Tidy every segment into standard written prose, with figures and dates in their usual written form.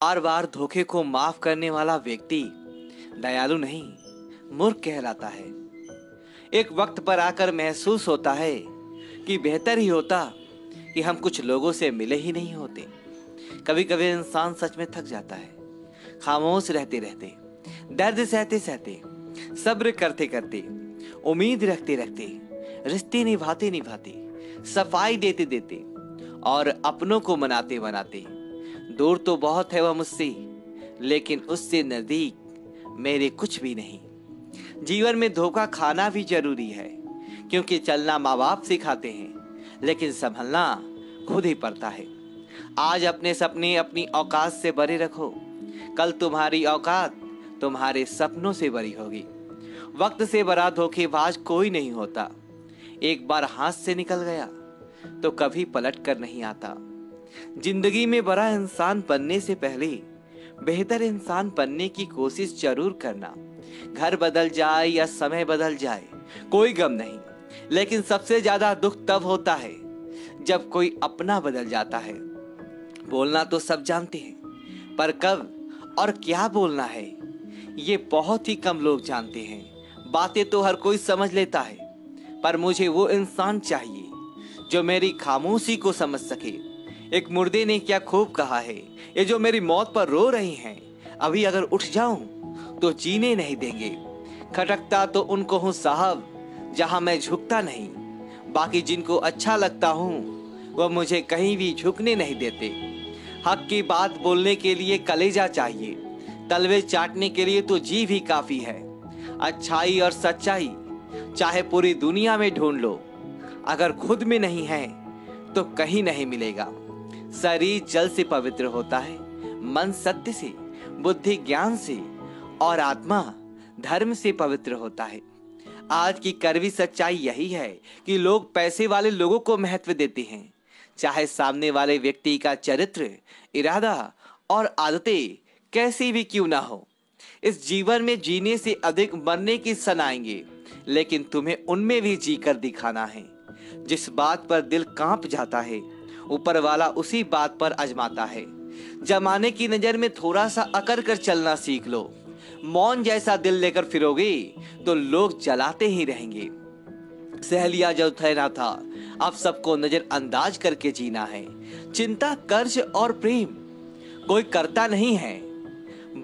बार बार धोखे को माफ करने वाला व्यक्ति दयालु नहीं, मूर्ख कहलाता है। एक वक्त पर आकर महसूस होता है कि बेहतर ही होता कि हम कुछ लोगों से मिले ही नहीं होते। कभी कभी इंसान सच में थक जाता है, खामोश रहते रहते, दर्द सहते सहते, सब्र करते करते, उम्मीद रखते रखते, रिश्ते निभाते निभाते, सफाई देते देते और अपनों को मनाते मनाते। दूर तो बहुत है वह मुझसे, लेकिन उससे नजदीक मेरे कुछ भी नहीं। जीवन में धोखा खाना भी जरूरी है, क्योंकि चलना माँ बाप सिखाते हैं, लेकिन संभलना खुद ही पड़ता है। आज अपने सपने अपनी औकात से बड़े रखो, कल तुम्हारी औकात तुम्हारे सपनों से बड़ी होगी। वक्त से बड़ा धोखेबाज कोई नहीं होता। एक बार हाथ से निकल गया तो कभी पलट कर नहीं आता। जिंदगी में बड़ा इंसान बनने से पहले बेहतर इंसान बनने की कोशिश जरूर करना। घर बदल जाए या समय बदल जाए कोई गम नहीं, लेकिन सबसे ज्यादा दुख तब होता है जब कोई अपना बदल जाता है। बोलना तो सब जानते हैं, पर कब और क्या बोलना है ये बहुत ही कम लोग जानते हैं। बातें तो हर कोई समझ लेता है, पर मुझे वो इंसान चाहिए जो मेरी खामोशी को समझ सके। एक मुर्दे ने क्या खूब कहा है, ये जो मेरी मौत पर रो रही हैं, अभी अगर उठ जाऊं तो जीने नहीं देंगे। खटकता तो उनको हूं साहब, जहां मैं झुकता नहीं। बाकी जिनको अच्छा लगता हूं वह मुझे कहीं भी झुकने नहीं देते। हक की बात बोलने के लिए कलेजा चाहिए, तलवे चाटने के लिए तो जी भी काफी है। अच्छाई और सच्चाई चाहे पूरी दुनिया में ढूंढ लो, अगर खुद में नहीं है तो कहीं नहीं मिलेगा। शरीर जल से पवित्र होता है, मन सत्य से, बुद्धि ज्ञान से और आत्मा धर्म से पवित्र होता है। आज की कड़वी सच्चाई यही है कि लोग पैसे वाले लोगों को महत्व देते हैं, चाहे सामने वाले व्यक्ति का चरित्र, इरादा और आदतें कैसी भी क्यों ना हो। इस जीवन में जीने से अधिक मरने की सनाएंगे, लेकिन तुम्हें उनमें भी जीकर दिखाना है। जिस बात पर दिल कांप जाता है ऊपर वाला उसी बात पर आजमाता है। जमाने की नजर में थोड़ा सा अकड़ कर चलना सीख लो। मौन जैसा दिल लेकर फिरोगे तो लोग जलाते ही रहेंगे। सहेलिया जो ठहरा था अब सबको नजरअंदाज करके जीना है। चिंता, कर्ज और प्रेम कोई करता नहीं है,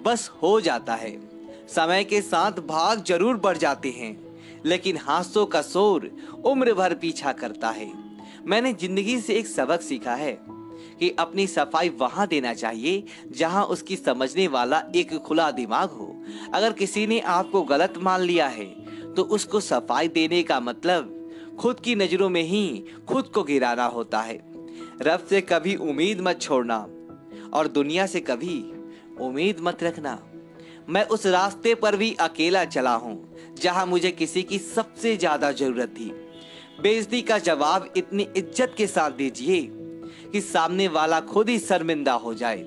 बस हो जाता है। समय के साथ भाग जरूर बढ़ जाते हैं, लेकिन हाथों का शोर उम्र भर पीछा करता है। मैंने जिंदगी से एक सबक सीखा है कि अपनी सफाई वहां देना चाहिए जहां उसकी समझने वाला एक खुला दिमाग हो। अगर किसी ने आपको गलत मान लिया है तो उसको सफाई देने का मतलब खुद की नजरों में ही खुद को गिराना होता है। रब से कभी उम्मीद मत छोड़ना और दुनिया से कभी उम्मीद मत रखना। मैं उस रास्ते पर भी अकेला चला हूं जहां मुझे किसी की सबसे ज्यादा जरूरत थी। बेइज्जती का जवाब इतनी इज्जत के साथ दीजिए कि सामने वाला खुद ही शर्मिंदा हो जाए।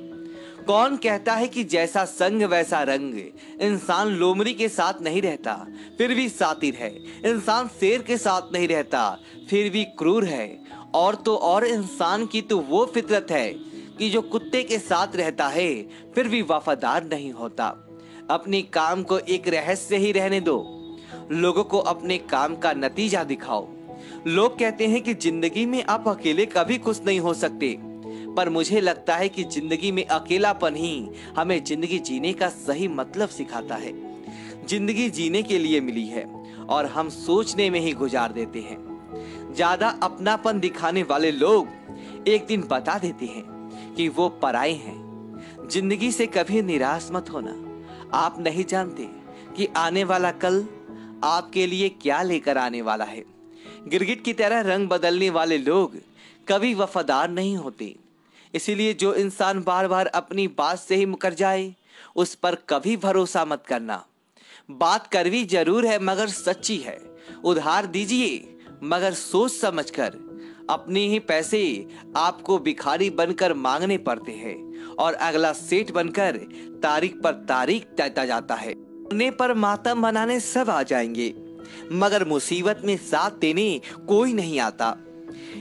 कौन कहता है कि जैसा संग वैसा रंग। इंसान लोमड़ी के साथ नहीं रहता फिर भी सातिर है। इंसान शेर के साथ नहीं रहता फिर भी क्रूर है। और तो और इंसान की तो वो फितरत है कि जो कुत्ते के साथ रहता है फिर भी वफादार नहीं होता। अपने काम को एक रहस्य ही रहने दो, लोगों को अपने काम का नतीजा दिखाओ। लोग कहते हैं कि जिंदगी में आप अकेले कभी खुश नहीं हो सकते, पर मुझे लगता है कि जिंदगी में अकेलापन ही हमें जिंदगी जीने का सही मतलब सिखाता है। जिंदगी जीने के लिए मिली है और हम सोचने में ही गुजार देते हैं। ज्यादा अपनापन दिखाने वाले लोग एक दिन बता देते हैं कि वो पराए हैं। जिंदगी से कभी निराश मत होना। आप नहीं जानते कि आने वाला कल आपके लिए क्या लेकर आने वाला है। गिरगिट की तरह रंग बदलने वाले लोग कभी वफादार नहीं होते। इसीलिए जो इंसान बार बार अपनी बात से ही मुकर जाए उस पर कभी भरोसा मत करना। बात कड़वी जरूर है मगर सच्ची है। उधार दीजिए मगर सोच समझकर। अपने ही पैसे आपको भिखारी बनकर मांगने पड़ते हैं और अगला सेठ बनकर तारीख पर तारीख तयता जाता है। मरने पर मातम मनाने सब आ जाएंगे, मगर मुसीबत में साथ देने कोई नहीं आता।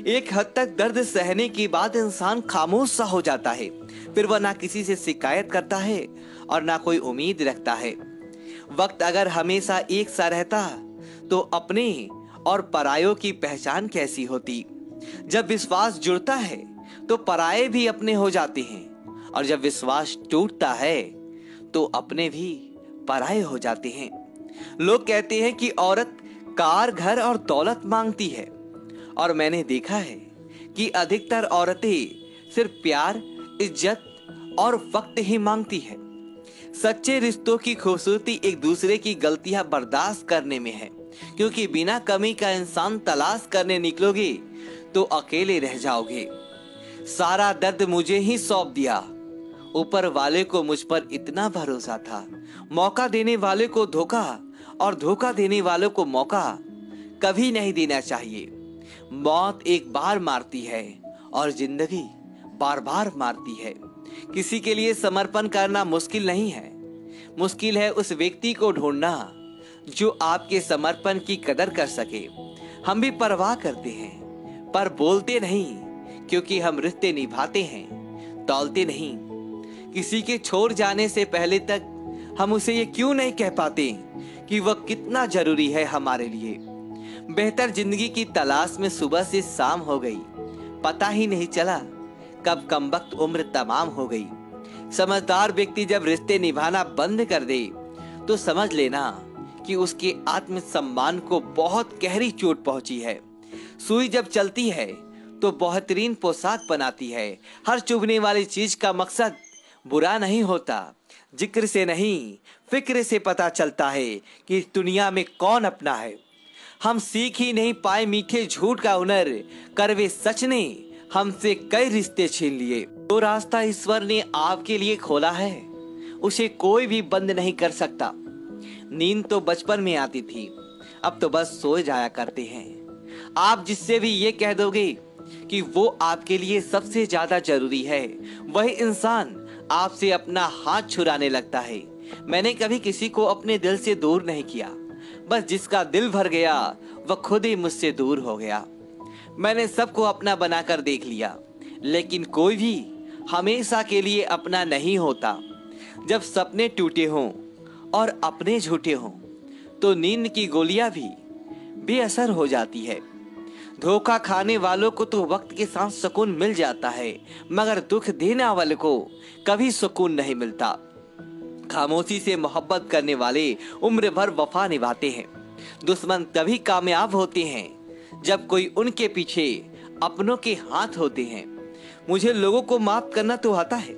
एक हद तक दर्द सहने के बाद इंसान खामोश सा हो जाता है, फिर वह ना किसी से शिकायत करता है और ना कोई उम्मीद रखता है। वक्त अगर हमेशा एक सा रहता तो अपने और परायों की पहचान कैसी होती। जब विश्वास जुड़ता है तो पराये भी अपने हो जाते हैं, और जब विश्वास टूटता है तो अपने भी पराये हो जाते हैं। लोग कहते हैं कि औरत कार, घर और दौलत मांगती है, और मैंने देखा है कि अधिकतर औरतें सिर्फ प्यार, इज्जत और वक्त ही मांगती है। सच्चे रिश्तों की खूबसूरती एक दूसरे की गलतियां बर्दाश्त करने में है, क्योंकि बिना कमी का इंसान तलाश करने निकलोगे तो अकेले रह जाओगे। सारा दर्द मुझे ही सौंप दिया, ऊपर वाले को मुझ पर इतना भरोसा था। मौका देने वाले को धोखा और धोखा देने वाले को मौका कभी नहीं देना चाहिए। मौत एक बार मारती है और जिंदगी बार बार मारती है। किसी के लिए समर्पण करना मुश्किल नहीं है, मुश्किल है उस व्यक्ति को ढूंढना जो आपके समर्पण की कदर कर सके। हम भी परवाह करते हैं पर बोलते नहीं, क्योंकि हम रिश्ते निभाते हैं, तौलते नहीं। किसी के छोड़ जाने से पहले तक हम उसे ये क्यों नहीं कह पाते कि वह कितना जरूरी है हमारे लिए। बेहतर जिंदगी की तलाश में सुबह से शाम हो गई, पता ही नहीं चला कब कमबख्त उम्र तमाम हो गई। समझदार व्यक्ति जब रिश्ते निभाना बंद कर दे तो समझ लेना कि उसके आत्मसम्मान को बहुत गहरी चोट पहुंची है। सुई जब चलती है तो बेहतरीन पोशाक बनाती है। हर चुभने वाली चीज का मकसद बुरा नहीं होता। जिक्र से नहीं, फिक्र से पता चलता है कि इस दुनिया में कौन अपना है। हम सीख ही नहीं पाए मीठे झूठ का हुनर, करवे सच ने हमसे कई रिश्ते छीन लिए। जो रास्ता ईश्वर ने आपके लिए खोला है उसे कोई भी बंद नहीं कर सकता। नींद तो बचपन में आती थी, अब तो बस सोए जाया करते हैं। आप जिससे भी ये कह दोगे कि वो आपके लिए सबसे ज्यादा जरूरी है, वही इंसान आपसे अपना हाथ छुड़ाने लगता है। मैंने कभी किसी को अपने दिल से दूर नहीं किया, बस जिसका दिल भर गया वह खुद ही मुझसे दूर हो गया। मैंने सबको अपना बनाकर देख लिया, लेकिन कोई भी हमेशा के लिए अपना नहीं होता। जब सपने टूटे हों और अपने झूठे हों तो नींद की गोलियां भी बेअसर हो जाती है। धोखा खाने वालों को तो वक्त के साथ सुकून मिल जाता है, मगर दुख देने वाले को कभी सुकून नहीं मिलता। खामोशी से मोहब्बत करने वाले उम्र भर वफा निभाते हैं। दुश्मन तभी कामयाब होते हैं जब कोई उनके पीछे अपनों के हाथ होते हैं। मुझे लोगों को माफ करना तो आता है,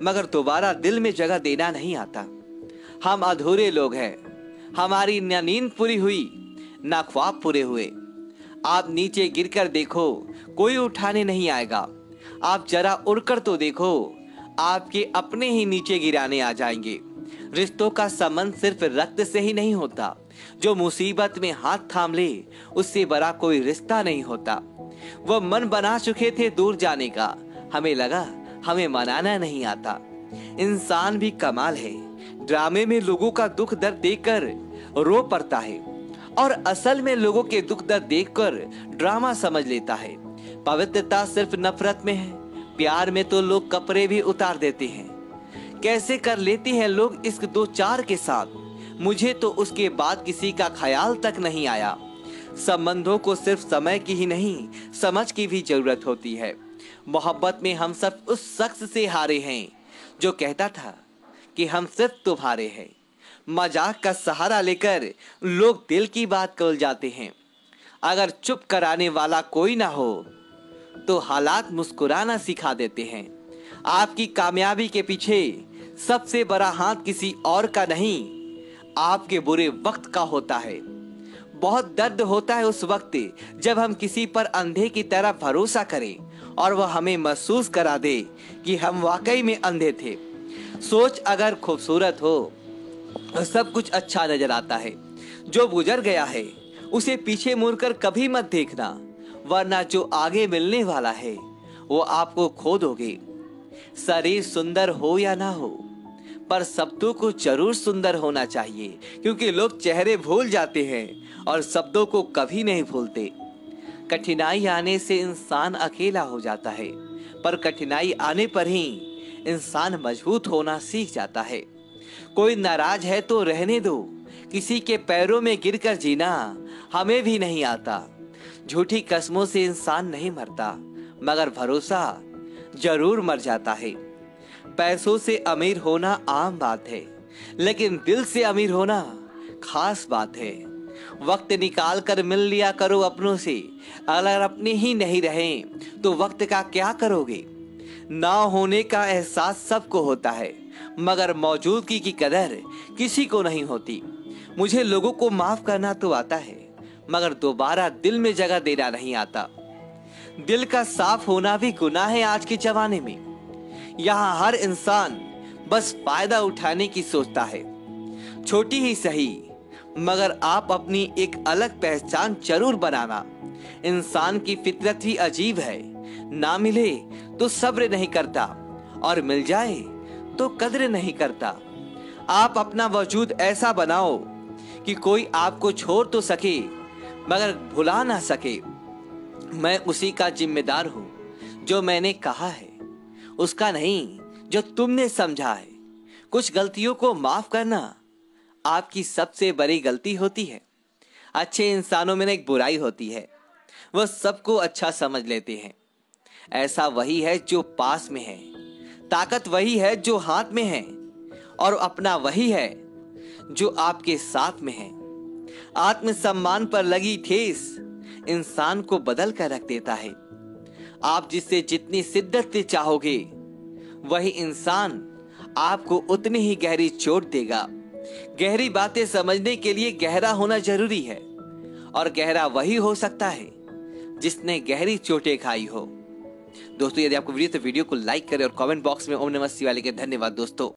मगर दोबारा दिल में जगह देना नहीं आता। हम अधूरे लोग हैं, हमारी ना नींद पूरी हुई ना ख्वाब पूरे हुए। आप नीचे गिरकर देखो, कोई उठाने नहीं आएगा। आप जरा उड़कर तो देखो, आपके अपने ही नीचे गिराने आ जाएंगे। रिश्तों का संबंध सिर्फ रक्त से ही नहीं होता। जो मुसीबत में हाथ थाम ले उससे बड़ा कोई रिश्ता नहीं होता। वह मन बना चुके थे दूर जाने का, हमें लगा हमें मनाना नहीं आता। इंसान भी कमाल है, ड्रामे में लोगों का दुख दर्द देखकर रो पड़ता है और असल में लोगों के दुख दर्द देखकर ड्रामा समझ लेता है। पवित्रता सिर्फ नफरत में है, प्यार में तो लोग कपड़े भी उतार देते हैं। कैसे कर लेते हैं लोग इश्क दो चार के साथ, मुझे तो उसके बाद किसी का ख्याल तक नहीं आया। संबंधों को सिर्फ समय की ही नहीं, समझ की भी जरूरत होती है। मोहब्बत में हम सब उस शख्स से हारे हैं जो कहता था कि हम सिर्फ तुम्हारे हैं। मजाक का सहारा लेकर लोग दिल की बात कर जाते हैं। अगर चुप कराने वाला कोई ना हो तो हालात मुस्कुराना सिखा देते हैं। आपकी कामयाबी के पीछे सबसे बड़ा हाथ किसी और का नहीं, आपके बुरे वक्त का होता है। बहुत दर्द होता है उस वक्त जब हम किसी पर अंधे की तरह भरोसा करें और वह हमें महसूस करा दे कि हम वाकई में अंधे थे। सोच अगर खूबसूरत हो तो सब कुछ अच्छा नजर आता है। जो गुजर गया है उसे पीछे मुड़कर कभी मत देखना, वरना जो आगे मिलने वाला है वो आपको खो दोगे। शरीर सुंदर हो या ना हो, पर शब्दों को जरूर सुंदर होना चाहिए, क्योंकि लोग चेहरे भूल जाते हैं और शब्दों को कभी नहीं भूलते। कठिनाई आने से इंसान अकेला हो जाता है, पर कठिनाई आने पर ही इंसान मजबूत होना सीख जाता है। कोई नाराज है तो रहने दो, किसी के पैरों में गिरकर जीना हमें भी नहीं आता। झूठी कस्मों से इंसान नहीं मरता, मगर भरोसा जरूर मर जाता है। पैसों से अमीर होना आम बात है, लेकिन दिल से अमीर होना खास बात है। वक्त निकाल कर मिल लिया करो अपनों से, अगर अपने ही नहीं रहे तो वक्त का क्या करोगे। ना होने का एहसास सबको होता है, मगर मौजूदगी की कदर किसी को नहीं होती। मुझे लोगों को माफ करना तो आता है, मगर दोबारा दिल में जगह देना नहीं आता। दिल का साफ होना भी गुनाह है आज के जमाने में। यहाँ हर इंसान बस फायदा उठाने की सोचता है, छोटी ही सही, मगर आप अपनी एक अलग पहचान जरूर बनाना। इंसान की फितरत ही अजीब है, ना मिले तो सब्र नहीं करता, और मिल जाए तो कद्र नहीं करता। आप अपना वजूद ऐसा बनाओ कि कोई आपको छोड़ तो सके, मगर भुला ना सके। मैं उसी का जिम्मेदार हूं जो मैंने कहा है, उसका नहीं जो तुमने समझा है। कुछ गलतियों को माफ करना आपकी सबसे बड़ी गलती होती है। अच्छे इंसानों में एक बुराई होती है, वह सबको अच्छा समझ लेते हैं। ऐसा वही है जो पास में है, ताकत वही है जो हाथ में है, और अपना वही है जो आपके साथ में है। आत्मसम्मान पर लगी ठेस इंसान को बदल कर रख देता है। आप जिससे जितनी शिद्दत से चाहोगे, वही इंसान आपको उतनी ही गहरी चोट देगा। गहरी बातें समझने के लिए गहरा होना जरूरी है, और गहरा वही हो सकता है जिसने गहरी चोटें खाई हो। दोस्तों, यदि आपको वीडियो तो वीडियो को लाइक करें और कमेंट बॉक्स में ओम नमः शिवाय लिखें। धन्यवाद दोस्तों।